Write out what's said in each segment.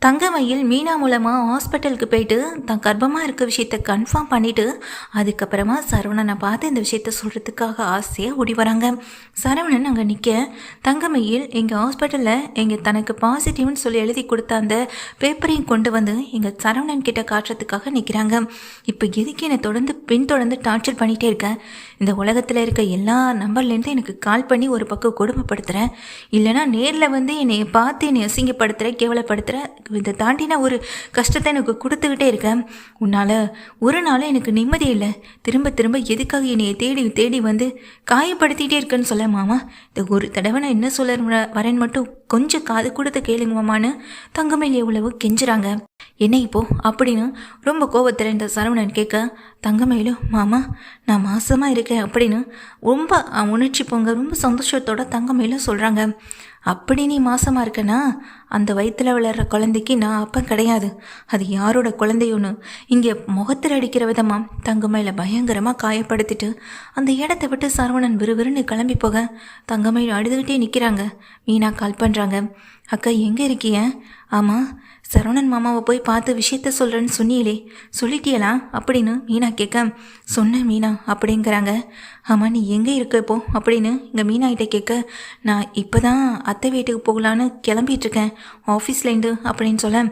தங்கமயில் மீனா மூலமாக ஹாஸ்பிட்டலுக்கு போயிட்டு தான் கர்ப்பமாக இருக்க விஷயத்த கன்ஃபார்ம் பண்ணிவிட்டு அதுக்கப்புறமா சரவணனை பார்த்து இந்த விஷயத்த சொல்கிறதுக்காக ஆசையாக ஓடி வராங்க. சரவணன் அங்கே நிற்க தங்கமயில் எங்கள் ஹாஸ்பிட்டலில் எங்கள் தனக்கு பாசிட்டிவ்னு சொல்லி எழுதி கொடுத்த அந்த பேப்பரையும் கொண்டு வந்து எங்கள் சரவணன் கிட்ட காட்டுறதுக்காக நிற்கிறாங்க. இப்போ எதுக்கு என்னை பின்தொடர்ந்து டார்ச்சர் பண்ணிகிட்டே இருக்கேன்? இந்த உலகத்தில் இருக்க எல்லா நம்பர்லேருந்து எனக்கு கால் பண்ணி ஒரு பக்கம் கொடுமைப்படுத்துகிறேன், இல்லைனா நேரில் வந்து என்னை பார்த்து என்னை அசிங்கப்படுத்துகிற கேவலப்படுத்துகிற இதை தாண்டி நான் ஒரு கஷ்டத்தை எனக்கு கொடுத்துக்கிட்டே இருக்கேன். உன்னால் ஒரு நாளும் எனக்கு நிம்மதி இல்லை. திரும்ப திரும்ப எதுக்காக என்னையை தேடி தேடி வந்து காயப்படுத்திகிட்டே இருக்கேன்னு சொல்ல மாமா. இந்த ஒரு தடவை நான் என்ன சொல்ல வரேன்னு மட்டும் கொஞ்சம் காது கொடுத்து கேளுங்க மாமான்னு தங்கமயில் எவ்வளவு கெஞ்சுறாங்க. என்ன இப்போ அப்படின்னு ரொம்ப கோபத்தில் இந்த சரவணன் கேட்க தங்கமயிலும் மாமா நான் மாசமாக இருக்கேன் அப்படின்னு ரொம்ப உணர்ச்சி போங்க ரொம்ப சந்தோஷத்தோட தங்கமயிலும் சொல்கிறாங்க. அப்படி நீ மாசமாக இருக்கனா அந்த வயிற்றில் விளையாடுற குழந்தைக்கு நான் அப்போ கிடையாது, அது யாரோட குழந்தையோன்னு இங்கே முகத்தில் அடிக்கிற விதமாக தங்கமயில பயங்கரமாக காயப்படுத்திட்டு அந்த இடத்த விட்டு சரவணன் விறுவிறுன்னு கிளம்பி போக தங்கமயில் அழுதுகிட்டே நிற்கிறாங்க. மீனா கால் பண்ணுறாங்க. அக்கா எங்கே இருக்கீங்க? ஆமாம் சரவணன் மாமாவை போய் பார்த்து விஷயத்த சொல்கிறேன்னு சொன்னீங்களே, சொல்லிட்டியலா அப்படின்னு மீனா கேட்க சொன்னேன் மீனா அப்படிங்கிறாங்க. ஆமாம் நீ எங்கே இருக்க இப்போ அப்படின்னு இங்கே மீனா கிட்டே கேட்க நான் இப்போ தான் அத்தை வீட்டுக்கு போகலான்னு கிளம்பிகிட்ருக்கேன் ஆஃபீஸ்லேருந்து அப்படின்னு சொல்ல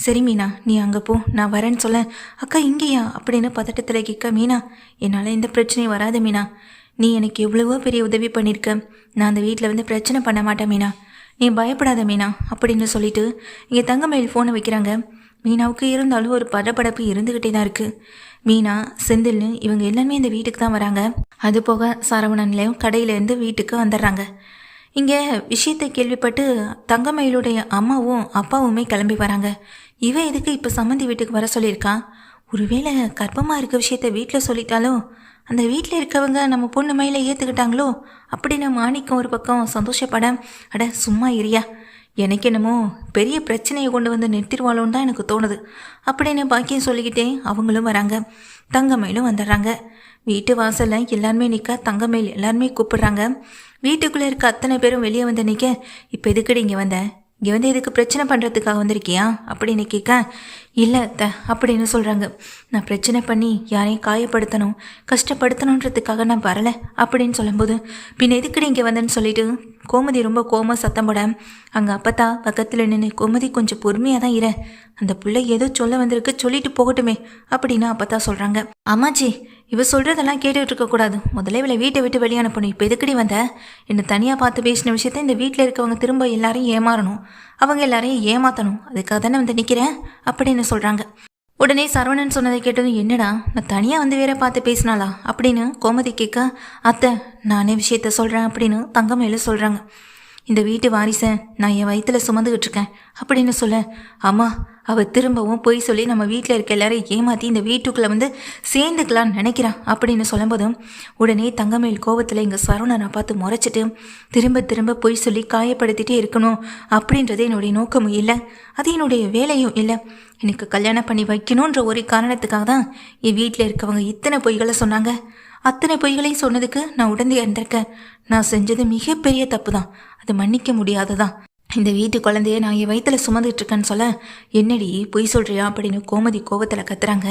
சரி மீனா நீ அங்கே போ நான் வரேன்னு சொல்ல அக்கா இங்கேயா அப்படின்னு பதட்டத்தில் கேட்க மீனா என்னால் எந்த பிரச்சனையும் வராது மீனா, நீ எனக்கு எவ்வளவோ பெரிய உதவி பண்ணியிருக்க, நான் அந்த வீட்டில் வந்து பிரச்சனை பண்ண மாட்டேன் மீனா, நீ பயப்படாத மீனா அப்படின்னு சொல்லிட்டு இங்கே தங்கமயில் ஃபோனை வைக்கிறாங்க. மீனாவுக்கு இருந்தாலும் ஒரு படபடப்பு இருந்துக்கிட்டே தான் இருக்குது. மீனா செந்தில்னு இவங்க எல்லாமே இந்த வீட்டுக்கு தான் வராங்க. அது போக சரவணன்லேயும் கடையிலேருந்து வீட்டுக்கு வந்துடுறாங்க. இங்கே விஷயத்தை கேள்விப்பட்டு தங்கமயிலுடைய அம்மாவும் அப்பாவுமே கிளம்பி வராங்க. இவன் எதுக்கு இப்போ சம்மந்தி வீட்டுக்கு வர சொல்லியிருக்கான்? ஒருவேளை கர்ப்பமாக இருக்க விஷயத்த வீட்டில் சொல்லிட்டாலும் அந்த வீட்டில் இருக்கவங்க நம்ம பொண்ணு மயில ஏற்றுக்கிட்டாங்களோ அப்படின்னு மாணிக்கம் ஒரு பக்கம் சந்தோஷப்பட அட சும்மா இரியா, எனக்கு என்னமோ பெரிய பிரச்சனையை கொண்டு வந்து நிறுத்திடுவாளோன்னு தான் எனக்கு தோணுது அப்படின்னு பாக்கியம் சொல்லிக்கிட்டே அவங்களும் வராங்க. தங்கமயிலும் வந்துடுறாங்க. வீட்டு வாசலில் எல்லாருமே நிற்க தங்கமயில் எல்லாருமே கூப்பிடுறாங்க. வீட்டுக்குள்ளே இருக்க அத்தனை பேரும் வெளியே வந்து நிற்க இப்போ எதுக்கடி இங்கே வந்தேன், இங்கே வந்து எதுக்கு பிரச்சனை பண்ணுறதுக்காக வந்திருக்கியா அப்படின்னு கேட்க இல்லை அப்படின்னு சொல்கிறாங்க. நான் பிரச்சனை பண்ணி யாரையும் காயப்படுத்தணும் கஷ்டப்படுத்தணுன்றதுக்காக நான் வரலை அப்படின்னு சொல்லும்போது பின் எதுக்குடி இங்கே வந்தேன்னு சொல்லிட்டு கோமதி ரொம்ப கோமம் சத்தம் போட அங்கே அப்பத்தா பக்கத்தில் நின்று கோமதி கொஞ்சம் பொறுமையாக தான் இரு, அந்த பிள்ளை ஏதோ சொல்ல வந்திருக்கு சொல்லிட்டு போகட்டுமே அப்படின்னு அப்பத்தா சொல்கிறாங்க. அம்மாச்சி இவ சொல்கிறதெல்லாம் கேட்டுகிட்டு இருக்கக்கூடாது, முதல்ல இவளை வீட்டை விட்டு வெளியே அனுப்பணும். இப்போ எதுக்கடி வந்த? என்னை தனியாக பார்த்து பேசின விஷயத்த இந்த வீட்டில் இருக்கவங்க திரும்ப எல்லாரையும் ஏமாறணும், அவங்க எல்லாரையும் ஏமாற்றணும், அதுக்காக தானே வந்து நிற்கிறேன் அப்படின்னு சொல்கிறாங்க. உடனே சரவணன் சொன்னதை கேட்டதும் என்னடா நான் தனியாக வந்து வேற பார்த்து பேசினாளா அப்படின்னு கோமதி கேட்க அத்தை நானே விஷயத்த சொல்கிறேன் அப்படின்னு தங்கமயில சொல்கிறாங்க. இந்த வீட்டு வாரிசை நான் என் வயிற்றில் சுமந்துக்கிட்டு இருக்கேன் அப்படின்னு சொல்ல அம்மா அவள் திரும்பவும் போய் சொல்லி நம்ம வீட்டில் இருக்க எல்லாரையும் ஏமாற்றி இந்த வீட்டுக்குள்ளே வந்து சேர்ந்துக்கலான்னு நினைக்கிறான் அப்படின்னு சொல்லும்போதும் உடனே தங்கமயில் கோபத்தில் எங்கள் சரவணனை பார்த்து முறைச்சிட்டு திரும்ப திரும்ப போய் சொல்லி காயப்படுத்திட்டே இருக்கணும் அப்படின்றது என்னுடைய நோக்கமும் இல்லை, அது என்னுடைய வேலையும் இல்லை. எனக்கு கல்யாணம் பண்ணி வைக்கணுன்ற ஒரு காரணத்துக்காக தான் என் வீட்டில் இருக்கவங்க இத்தனை பொய்களை சொன்னாங்க. அத்தனை பொய்களையும் சொன்னதுக்கு நான் உடனே இருந்திருக்கேன். நான் செஞ்சது மிகப்பெரிய தப்பு தான், அது மன்னிக்க முடியாததான். இந்த வீட்டு குழந்தைய நான் என் வயிற்றில் சுமந்துட்டு இருக்கேன்னு சொல்ல என்னடி பொய் சொல்கிறியா அப்படின்னு கோமதி கோபத்தில் கத்துறாங்க.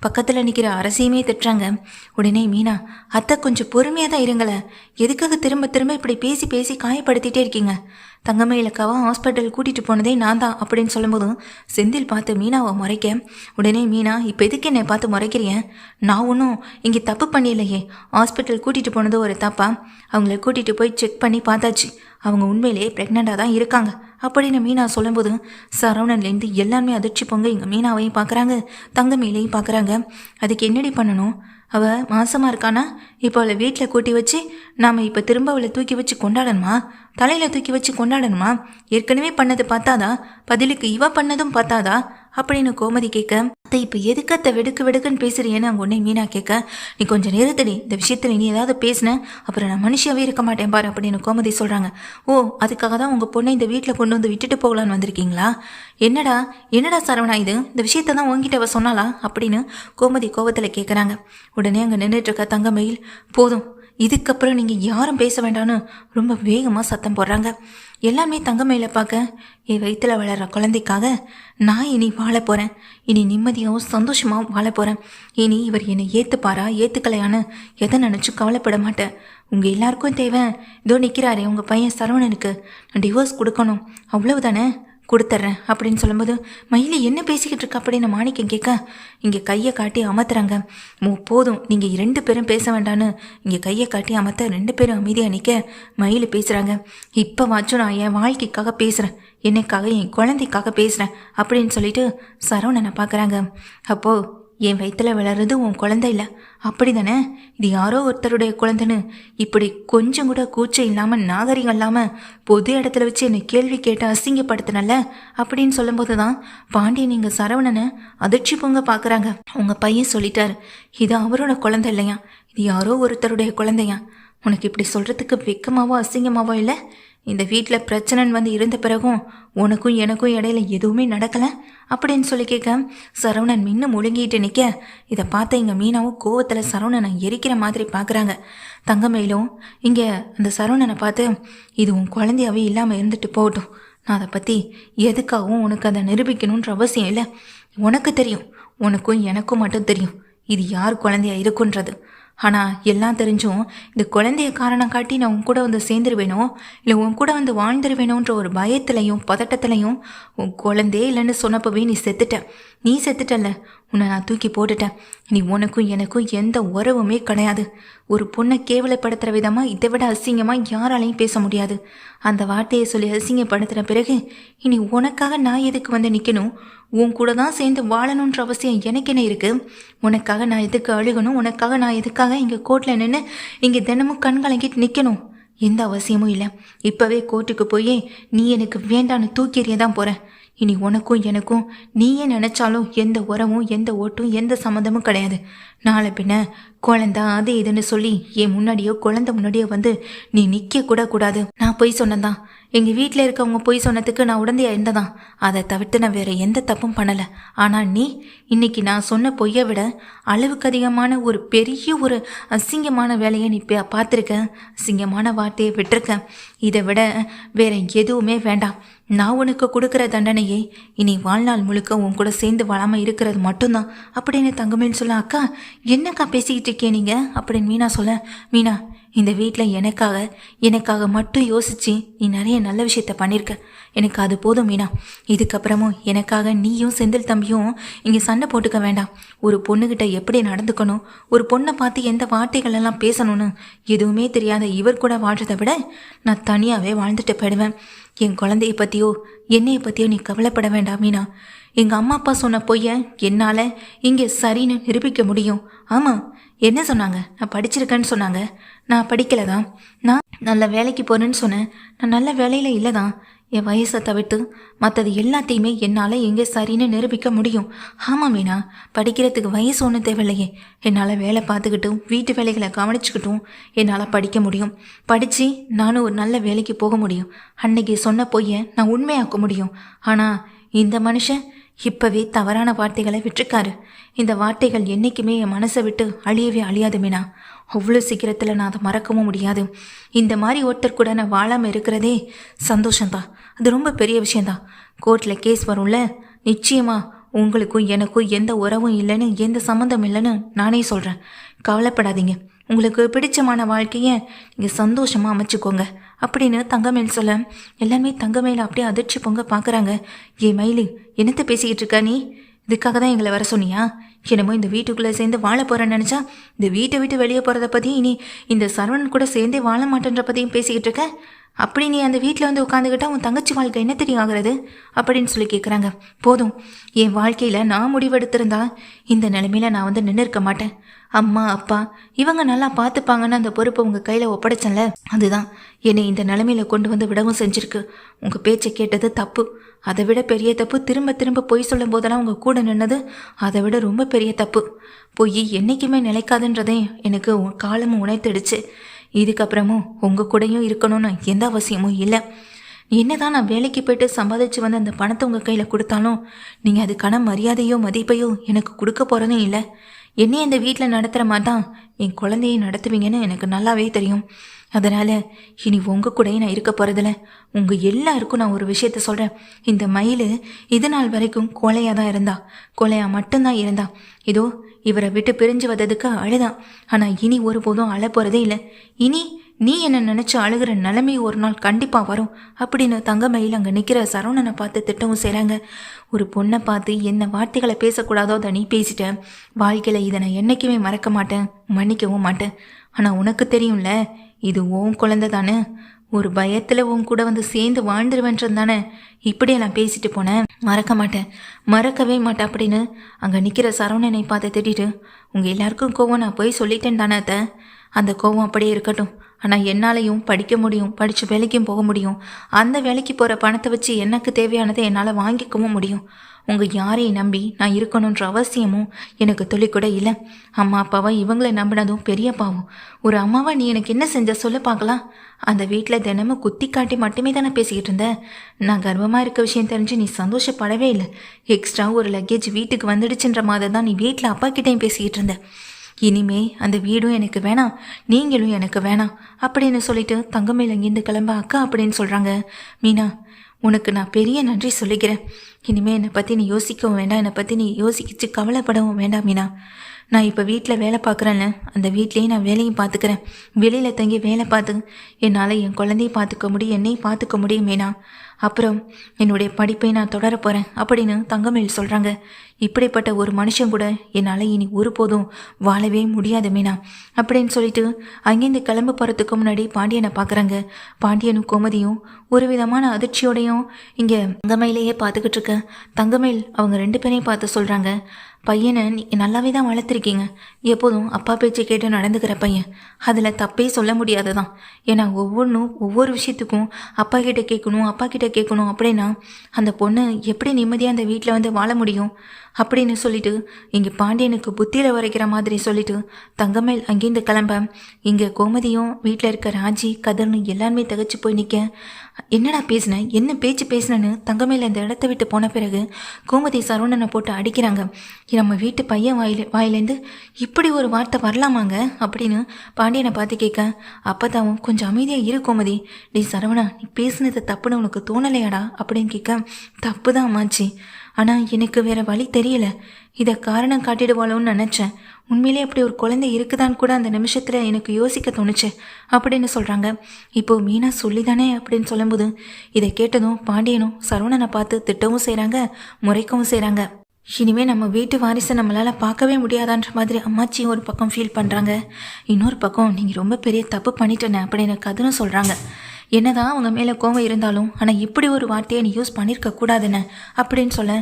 பக்கத்தில் நிற்கிற அரசியுமே திட்டுறாங்க. உடனே மீனா அத்தை கொஞ்சம் பொறுமையாக தான் இருங்களேன், எதுக்காக திரும்ப திரும்ப இப்படி பேசி பேசி காயப்படுத்திகிட்டே இருக்கீங்க? தங்கமயிலக்காவை ஹாஸ்பிட்டல் கூட்டிகிட்டு போனதே நான் தான் அப்படின்னு சொல்லும்போதும் செந்தில் பார்த்து மீனாவை முறைக்க உடனே மீனா இப்போ எதுக்கு என்னை பார்த்து முறைக்கிறீங்க? நான் ஒன்றும் இங்கே தப்பு பண்ணிடலையே, ஹாஸ்பிட்டல் கூட்டிகிட்டு போனது ஒரு தப்பா? அவங்கள கூட்டிகிட்டு போய் செக் பண்ணி பார்த்தாச்சு, அவங்க உண்மையிலேயே ப்ரெக்னெண்ட்டாக தான் இருக்காங்க அப்படின்னு மீனா சொல்லும்போது சரவணன்லேருந்து எல்லாருமே அதிர்ச்சி பொங்க இங்கே மீனாவையும் பார்க்குறாங்க தங்கமயிலையும் பார்க்குறாங்க. அதுக்கு என்னடி பண்ணணும்? அவள் மாசமாக இருக்கானா? இப்போ அவளை வீட்டில் கூட்டி வச்சு நாம் இப்போ திரும்ப அவளை தூக்கி வச்சு கொண்டாடணுமா? தலையில் தூக்கி வச்சு கொண்டாடணுமா? ஏற்கனவே பண்ணது பார்த்தாதா? பதிலுக்கு இவ பண்ணதும் பார்த்தாதா அப்படின்னு கோமதி கேட்க அத்தை இப்போ எதுக்கு அத்தை வெடுக்குன்னு பேசுறியேன்னு அங்கே உடனே மீனா கேட்க நீ கொஞ்சம் நிறுத்தடி, இந்த விஷயத்தில் நீ ஏதாவது பேசின அப்புறம் நான் மனுஷியாவே இருக்க மாட்டேன் பாரு அப்படின்னு கோமதி சொல்கிறாங்க. ஓ அதுக்காக தான் உங்கள் பொண்ணை இந்த வீட்டில் கொண்டு வந்து விட்டுட்டு போகலான்னு வந்திருக்கீங்களா? என்னடா சரவணா இது, இந்த விஷயத்த தான் உங்ககிட்ட அவ சொன்னாலா அப்படின்னு கோமதி கோபத்தில் கேட்குறாங்க. உடனே அங்கே நின்றுட்டு இருக்க தங்கமயில் போதும் இதுக்கப்புறம் நீங்கள் யாரும் பேச வேண்டான்னு ரொம்ப வேகமாக சத்தம் போடுறாங்க. எல்லாமே தங்கமயில பார்க்க என் வயிற்றுல வளர்கிற குழந்தைக்காக நான் இனி வாழ போகிறேன். இனி நிம்மதியாகவும் சந்தோஷமாகவும் வாழ போகிறேன். இனி இவர் என்னை ஏற்றுப்பாரா ஏற்றுக்கலையான்னு எதை நினச்சி கவலைப்பட மாட்டேன். உங்கள் எல்லாருக்கும் தேவை இதோ நிற்கிறாரே உங்கள் பையன் சரவணனுக்கு நான் டிவோர்ஸ் கொடுக்கணும், அவ்வளவுதானே, கொடுத்துட்றேன் அப்படின்னு சொல்லும்போது மயிலி என்ன பேசிக்கிட்டு இருக்க அப்படின்னு மாணிக்கம் கேட்க இங்கே கையை காட்டி அமர்த்துறாங்க. போதும் நீங்கள் 2 பேரும் பேச வேண்டான்னு இங்கே கையை காட்டி அமர்த்த 2 பேரும் அமைதியாக நிற்க மயிலி பேசுகிறாங்க. இப்போ வாச்சும் நான் என் வாழ்க்கைக்காக பேசுகிறேன், என்னைக்காக என் குழந்தைக்காக பேசுகிறேன் அப்படின்னு சொல்லிட்டு சரவணனை பார்க்குறாங்க. அப்போது என் வயிற்றுல வளர்றது உன் குழந்தை இல்லை, அப்படி தானே, இது யாரோ ஒருத்தருடைய குழந்தைன்னு இப்படி கொஞ்சம் கூட கூச்சம் இல்லாமல் நாகரிகம் இல்லாமல் பொது இடத்துல வச்சு என்னை கேள்வி கேட்டு அசிங்கப்படுத்தினல அப்படின்னு சொல்லும்போது தான் பாண்டியன் நீங்கள் சரவணனை அதிர்ச்சி பொங்க பார்க்குறாங்க. உங்கள் பையன் சொல்லிட்டாரு இது அவரோட குழந்தை இல்லையா, இது யாரோ ஒருத்தருடைய குழந்தையா. உனக்கு இப்படி சொல்கிறதுக்கு வெக்கமாவோ அசிங்கமாவோ இல்லை? இந்த வீட்டில் பிரச்சனைன்னு வந்து இருந்த பிறகும் உனக்கும் எனக்கும் இடையில எதுவுமே நடக்கலை அப்படின்னு சொல்லி கேட்க சரவணன் மின்னு முழுங்கிட்டு நிற்க இதை பார்த்த இங்கே மீனாவும் கோவத்தில் சரவணனை எரிக்கிற மாதிரி பார்க்குறாங்க. தங்கமயிலும் இங்கே அந்த சரவணனை பார்த்து இது உன் குழந்தையாவே இல்லாமல் இருந்துட்டு போகட்டும், நான் அதை பற்றி எதுக்காகவும் உனக்கு அதை நிரூபிக்கணுன்ற அவசியம் இல்லை. உனக்கு தெரியும், உனக்கும் எனக்கும் மட்டும் தெரியும் இது யார் குழந்தையா இருக்குன்றது. ஆனால் எல்லாம் தெரிஞ்சும் இந்த குழந்தைய காரணம் காட்டி நான் உன் கூட வந்து சேர்ந்துருவேனோ இல்லை உன் கூட வந்து வாழ்ந்துருவேணுன்ற ஒரு பயத்துலையும் பதட்டத்துலையும் உன் குழந்தையே இல்லைன்னு சொன்னப்பவே நீ செத்துட்ட. நீ செத்துட்டல்ல, உன்னை நான் தூக்கி போட்டுட்டேன். நீ உனக்கும் எனக்கும் எந்த உறவுமே கிடையாது. ஒரு பொண்ணை கேவலப்படுத்துகிற விதமாக இதை விட அசிங்கமாக யாராலையும் பேச முடியாது. அந்த வார்த்தையை சொல்லி அசிங்கப்படுத்துகிற பிறகு இனி உனக்காக நான் எதுக்கு வந்து நிற்கணும்? உன் கூட தான் சேர்ந்து வாழணுன்ற அவசியம் எனக்கு என்ன இருக்குது? உனக்காக நான் எதுக்கு அழுகணும்? உனக்காக நான் எதுக்காக இங்கே கோர்ட்டில் நின்று இங்கே தினமும் கண் கலங்கிட்டு நிற்கணும்? எந்த அவசியமும் இல்லை. இப்போவே கோர்ட்டுக்கு போய் நீ எனக்கு வேண்டான்னு தூக்கி எறிய தான் போகிறேன். இனி உனக்கும் எனக்கும் நீயே நினச்சாலும் எந்த உறவும் எந்த ஓட்டும் எந்த சம்மந்தமும் கிடையாது. நாளை பின்ன குழந்தை அது இதுன்னு சொல்லி என் முன்னாடியோ குழந்தை முன்னாடியோ வந்து நீ நிற்க கூட கூடாது. நான் பொய் சொன்னதான், எங்கள் வீட்டில் இருக்கவங்க பொய் சொன்னதுக்கு நான் உடந்தையா இருந்ததான். அதை தவிர்த்து நான் வேற எந்த தப்பும் பண்ணலை. ஆனால் நீ இன்னைக்கு நான் சொன்ன பொய்யை விட அளவுக்கு அதிகமான ஒரு பெரிய ஒரு அசிங்கமான வேலையை நீ பார்த்துருக்க. அசிங்கமான வார்த்தையை விட்டுருக்க. இதை விட வேற எதுவுமே வேண்டாம். நான் உனக்கு கொடுக்குற தண்டனையை இனி வாழ்நாள் முழுக்க உன் கூட சேர்ந்து வாழாமல் இருக்கிறது மட்டும்தான் அப்படின்னு தங்கமேல் சொல்ல. அக்கா என்னக்கா பேசிக்கிட்டு இருக்கே நீங்கள் அப்படின்னு மீனா சொல்ல, மீனா இந்த வீட்டில் எனக்காக மட்டும் யோசிச்சு நீ நிறைய நல்ல விஷயத்த பண்ணியிருக்க. எனக்கு அது போதும் மீனா. இதுக்கப்புறமும் எனக்காக நீயும் செந்தில் தம்பியும் இங்கே சண்டை போட்டுக்க வேண்டாம். ஒரு பொண்ணுக்கிட்ட எப்படி நடந்துக்கணும், ஒரு பொண்ணை பார்த்து எந்த வார்த்தைகள் எல்லாம் பேசணும்னு எதுவுமே தெரியாத இவர் கூட வாழ்றதை விட நான் தனியாகவே வாழ்ந்துட்டு போயிடுவேன். என் குழந்தைய பற்றியோ என்னைய பற்றியோ நீ கவலைப்பட வேண்டாம் மீனா. எங்கள் அம்மா அப்பா சொன்ன பொய்யை என்னால் இங்கே சரின்னு நிரூபிக்க முடியும். ஆமாம், என்ன சொன்னாங்க? நான் படிச்சிருக்கேன்னு சொன்னாங்க. நான் படிக்கலை தான். நான் நல்ல வேலைக்கு போகிறேன்னு சொன்னேன். நான் நல்ல வேலையில் இல்லை தான். என் வயசை தவிர்த்து மற்றது எல்லாத்தையுமே என்னால் எங்கே சரின்னு நிரூபிக்க முடியும். ஆமாம் மீனா, படிக்கிறதுக்கு வயசு ஒன்றும் தேவையில்லையே. என்னால் வேலை பார்த்துக்கிட்டும் வீட்டு வேலைகளை கவனிச்சுக்கிட்டும் என்னால் படிக்க முடியும். படித்து நானும் ஒரு நல்ல வேலைக்கு போக முடியும். அன்னைக்கு சொன்ன பொய்யை நான் உண்மையாக்க முடியும். ஆனால் இந்த மனுஷன் இப்போவே தவறான வார்த்தைகளை விட்டுருக்காரு. இந்த வார்த்தைகள் என்றைக்குமே என் மனசை விட்டு அழியவே அழியாது மீனா. அவ்வளோ சீக்கிரத்தில் நான் அதை மறக்கவும் முடியாது. இந்த மாதிரி ஒருத்தர் கூட நான் வாழாமல் இருக்கிறதே சந்தோஷம்தான். அது ரொம்ப பெரிய விஷயந்தான். கோர்ட்டில் கேஸ் வரும்ல, நிச்சயமாக உங்களுக்கும் எனக்கும் எந்த உறவும் இல்லைன்னு எந்த சம்மந்தம் இல்லைன்னு நானே சொல்கிறேன். கவலைப்படாதீங்க. உங்களுக்கு பிடிச்சமான வாழ்க்கையை நீங்கள் சந்தோஷமாக அமைச்சுக்கோங்க அப்படின்னு தங்கமேல் சொல்ல எல்லாமே தங்கமேல் அப்படியே அதிர்ச்சி பொங்க பார்க்குறாங்க. ஏ மயிலி, என்னத்தை பேசிக்கிட்டு இருக்கா நீ? இதுக்காக தான் எங்களை வர சொன்னியா? என்னமோ இந்த வீட்டுக்குள்ளே சேர்ந்து வாழ போகிறேன்னு நினச்சா இந்த வீட்டை விட்டு வெளியே போகிறத பற்றியும் இனி இந்த சரவணன் கூட சேர்ந்தே வாழ மாட்டேன்ற பற்றியும் பேசிக்கிட்டு இருக்க. அப்படி நீ அந்த வீட்டில் வந்து உட்காந்துக்கிட்டா உன் தங்கச்சி வாழ்க்கை என்ன தெரியும் ஆகிறது அப்படின்னு சொல்லி கேட்குறாங்க. போதும், என் வாழ்க்கையில் நான் முடிவெடுத்திருந்தா இந்த நிலைமையில நான் வந்து நின்று இருக்க மாட்டேன். அம்மா அப்பா இவங்க நல்லா பார்த்துப்பாங்கன்னு அந்த பொறுப்பை உங்கள் கையில் ஒப்படைச்சல, அதுதான் என்னை இந்த நிலைமையில கொண்டு வந்து விடவும் செஞ்சுருக்கு. உங்கள் பேச்சை கேட்டது தப்பு. அதை விட பெரிய தப்பு திரும்ப திரும்ப பொய் சொல்லும் போதெல்லாம் உங்கள் கூட நின்னது அதை விட ரொம்ப பெரிய தப்பு. பொய் என்றைக்குமே நிலைக்காதுன்றதே எனக்கு காலமும் உணர்த்திடுச்சு. இதுக்கப்புறமும் உங்கள் கூடயும் இருக்கணும்னு எந்த அவசியமும் இல்லை. என்னதான் நான் வேலைக்கு போய்ட்டு சம்பாதிச்சு வந்து அந்த பணத்தை உங்கள் கையில் கொடுத்தாலும் நீங்கள் அதுக்கான மரியாதையோ மதிப்பையோ எனக்கு கொடுக்க போகிறதும் இல்லை. என்னையும் அந்த வீட்டில் நடத்துகிற மாதிரி தான் என் குழந்தையை நடத்துவீங்கன்னு எனக்கு நல்லாவே தெரியும். அதனால் இனி உங்கள் கூடயே நான் இருக்க போகிறதில்ல. உங்கள் எல்லாருக்கும் நான் ஒரு விஷயத்த சொல்கிறேன். இந்த மயில் இது நாள் வரைக்கும் கொலையாக தான் இருந்தா, கொலையாக மட்டும்தான் இருந்தா. இதோ இவரை விட்டு பிரிஞ்சு வந்ததுக்கு அழுதான். ஆனால் இனி ஒருபோதும் அழ போகிறதே இல்லை. இனி நீ என்ன நினச்சி அழுகிற நிலைமை ஒரு நாள் கண்டிப்பாக வரும் அப்படின்னு தங்கமயில் அங்கே நிற்கிற சரவணனை பார்த்து திட்டவும் செய்கிறாங்க. ஒரு பொண்ணை பார்த்து என்ன வார்த்தைகளை பேசக்கூடாதோ அதை நீ பேசிட்டேன். வாழ்க்கையில் இதை நான் என்றைக்குமே மறக்க மாட்டேன், மன்னிக்கவும் மாட்டேன். ஆனால் உனக்கு தெரியும்ல, இது உன் குழந்தை தானே. ஒரு பயத்தில் உன் கூட வந்து சேர்ந்து வாழ்ந்துருவேன்றது தானே இப்படியே நான் பேசிட்டு போனேன். மறக்க மாட்டேன், மறக்கவே மாட்டேன் அப்படின்னு அங்கே நிற்கிற சரவணனை பார்த்து திட்டிட்டு, உங்கள் எல்லாருக்கும் கோவம் நான் போய் சொல்லிட்டேன் தானே அத்தை. அந்த கோவம் அப்படியே இருக்கட்டும். ஆனால் என்னாலையும் படிக்க முடியும், படித்து வேலைக்கும் போக முடியும். அந்த வேலைக்கு போகிற பணத்தை வச்சு எனக்கு தேவையானதை என்னால் வாங்கிக்கவும் முடியும். உங்கள் யாரையும் நம்பி நான் இருக்கணுன்ற அவசியமும் எனக்கு துளி கூட இல்லை. அம்மா அப்பாவை இவங்களை நம்பினதும் பெரிய பாவம். ஒரு அம்மாவை நீ எனக்கு என்ன செஞ்ச சொல்ல பார்க்கலாம். அந்த வீட்டில் தினமும் குத்தி காட்டி மட்டுமே தானே பேசிக்கிட்டு இருந்தேன். நான் கர்வமாக இருக்க விஷயம் தெரிஞ்சு நீ சந்தோஷப்படவே இல்லை. எக்ஸ்ட்ரா ஒரு லக்கேஜ் வீட்டுக்கு வந்துடுச்சுன்ற மாதிரி தான் நீ வீட்டில் அப்பா கிட்டேயும் பேசிக்கிட்டு இருந்த. இனிமே அந்த வீடும் எனக்கு வேணாம், நீங்களும் எனக்கு வேணாம் அப்படின்னு சொல்லிட்டு தங்கமேல் அங்கேருந்து கிளம்ப அக்கா அப்படின்னு சொல்கிறாங்க. மீனா, உனக்கு நான் பெரிய நன்றி சொல்லிக்கிறேன். இனிமேல் என்னை பற்றி நீ யோசிக்கவும் வேண்டாம், என்னை பற்றி நீ யோசிச்சு கவலைப்படவும் வேண்டாம் மீனா. நான் இப்போ வீட்டில் வேலை பார்க்குறேன்ல, அந்த வீட்லேயே நான் வேலையும் பார்த்துக்கிறேன். வெளியில் தங்கி வேலை பார்த்து என்னால் என் குழந்தையை பார்த்துக்க முடியும், என்னையும் பார்த்துக்க முடியும் மீனா. அப்புறம் என்னுடைய படிப்பை நான் தொடர போகிறேன் அப்படின்னு தங்கமேல் சொல்கிறாங்க. இப்படிப்பட்ட ஒரு மனுஷன் கூட என்னால் இனி ஒருபோதும் வாழவே முடியாது மீனா அப்படின்னு சொல்லிட்டு அங்கேருந்து கிளம்ப போகிறதுக்கு முன்னாடி பாண்டியனை பார்க்குறாங்க. பாண்டியனும் கோமதியும் ஒரு விதமான அதிர்ச்சியோடையும் இங்கே தங்கமயிலையே பார்த்துக்கிட்டு இருக்க. தங்கமயில் அவங்க 2 பேரையும் பார்த்து சொல்கிறாங்க, பையனை நல்லாவே தான் வளர்த்துருக்கீங்க. எப்போதும் அப்பா பேச்சு கேட்டு நடந்துக்கிற பையன். அதில் தப்பே சொல்ல முடியாததான். ஏன்னா ஒவ்வொரு விஷயத்துக்கும் அப்பா கிட்ட கேட்கணும் அப்படின்னா அந்த பொண்ணு எப்படி நிம்மதியாக அந்த வீட்டில் வந்து வாழ முடியும் அப்படின்னு சொல்லிட்டு இங்கே பாண்டியனுக்கு புத்தியில் வரைக்கிற மாதிரி சொல்லிட்டு தங்கமேல் அங்கேருந்து கிளம்ப இங்கே கோமதியும் வீட்டில் இருக்க ராஜி கதர்னு எல்லாருமே தகச்சு போய் நிற்க. என்னடா பேசினேன், என்ன பேச்சு பேசினேன்னு தங்கமேல் அந்த இடத்த விட்டு போன பிறகு கோமதி சரவணனை போட்டு அடிக்கிறாங்க. நம்ம வீட்டு பையன் வாயிலேருந்து இப்படி ஒரு வார்த்தை வரலாமாங்க அப்படின்னு பாண்டியனை பார்த்து கேட்க, அப்பதாவும் கொஞ்சம் அமைதியாக இரு கோமதி. நீ சரவணா, நீ பேசினது தப்புன்னு உனக்கு தோணலையாடா அப்படின்னு கேட்க, தப்பு தான் அம்மாச்சி, ஆனால் எனக்கு வேற வழி தெரியல. இதை காரணம் காட்டிடுவாளோன்னு நினச்சேன். உண்மையிலே அப்படி ஒரு குழந்தை இருக்குதான்னு கூட அந்த நிமிஷத்தில் எனக்கு யோசிக்க தோணுச்சு அப்படின்னு சொல்கிறாங்க. இப்போது மீனா சொல்லிதானே அப்படின்னு சொல்லும்போது இதை கேட்டதும் பாண்டியனும் சரவணனை பார்த்து திட்டவும் செய்கிறாங்க, முறைக்கவும் செய்கிறாங்க. இனிமேல் நம்ம வீட்டு வாரிசை நம்மளால் பார்க்கவே முடியாதான்ற மாதிரி அம்மாச்சியும் ஒரு பக்கம் ஃபீல் பண்ணுறாங்க. இன்னொரு பக்கம் நீங்கள் ரொம்ப பெரிய தப்பு பண்ணிட்டேனே அப்படின்னு கதனும் சொல்கிறாங்க. என்னதான் அவங்க மேலே கோவம் இருந்தாலும் ஆனால் இப்படி ஒரு வார்த்தையை நீ யூஸ் பண்ணியிருக்க கூடாதுன்னு அப்படின்னு சொல்ல,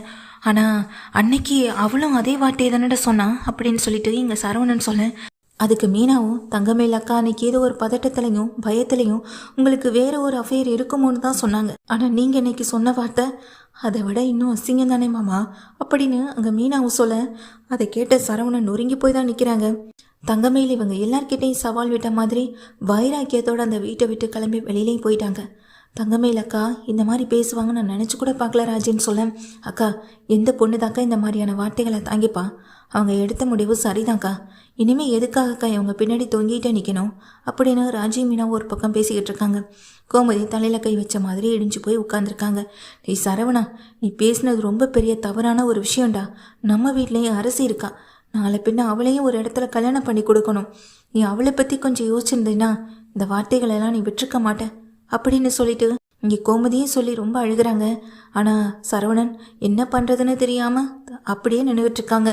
ஆனால் அன்னைக்கு அவளும் அதே வார்த்தையை தானே சொன்னா அப்படின்னு சொல்லிட்டு இங்கே சரவணன் சொல்ல, அதுக்கு மீனாவும் தங்கமேல் அக்கா அன்னைக்கு ஏதோ ஒரு பதட்டத்துலையும் பயத்துலையும் உங்களுக்கு வேற ஒரு அஃபேர் இருக்குமோன்னு தான் சொன்னாங்க. ஆனால் நீங்கள் இன்னைக்கு சொன்ன வார்த்தை அதை விட இன்னும் அசிங்கம் தானே மாமா அப்படின்னு அங்கே மீனாவும் சொல்ல, அதை கேட்ட சரவணன் நொறுங்கி போய் தான் நிற்கிறாங்க. தங்கமேல் இவங்க எல்லார்கிட்டையும் சவால் விட்ட மாதிரி வைராக்கியத்தோடு அந்த வீட்டை விட்டு கிளம்பி வெளியிலேயும் போயிட்டாங்க. தங்கமேல் அக்கா இந்த மாதிரி பேசுவாங்கன்னு நான் நினச்சி கூட பார்க்கல ராஜின்னு சொல்ல, அக்கா எந்த பொண்ணுதாக்கா இந்த மாதிரியான வார்த்தைகளை தாங்கிப்பா, அவங்க எடுத்த முடிவு சரிதான்க்கா, இனிமேல் எதுக்காகக்கா இவங்க பின்னாடி தொங்கிட்டே நிற்கணும் அப்படின்னு ராஜி மீனா ஒரு பக்கம் பேசிக்கிட்டு இருக்காங்க. கோமதி தலையில் கை வச்ச மாதிரி இடிஞ்சு போய் உட்காந்துருக்காங்க. நீ சரவணா, நீ பேசினது ரொம்ப பெரிய தவறான ஒரு விஷயம்டா. நம்ம வீட்லேயும் அரசி இருக்கா, நாளை பின்ன அவளையும் ஒரு இடத்துல கல்யாணம் பண்ணி கொடுக்கணும். நீ அவளை பற்றி கொஞ்சம் யோசிச்சிருந்தீன்னா இந்த வார்த்தைகளெல்லாம் நீ விட்டுருக்க மாட்டேன் அப்படின்னு சொல்லிட்டு இங்கே கோமதியும் சொல்லி ரொம்ப அழுகிறாங்க. ஆனால் சரவணன் என்ன பண்ணுறதுன்னு தெரியாமல் அப்படியே நின்றுட்டு இருக்காங்க.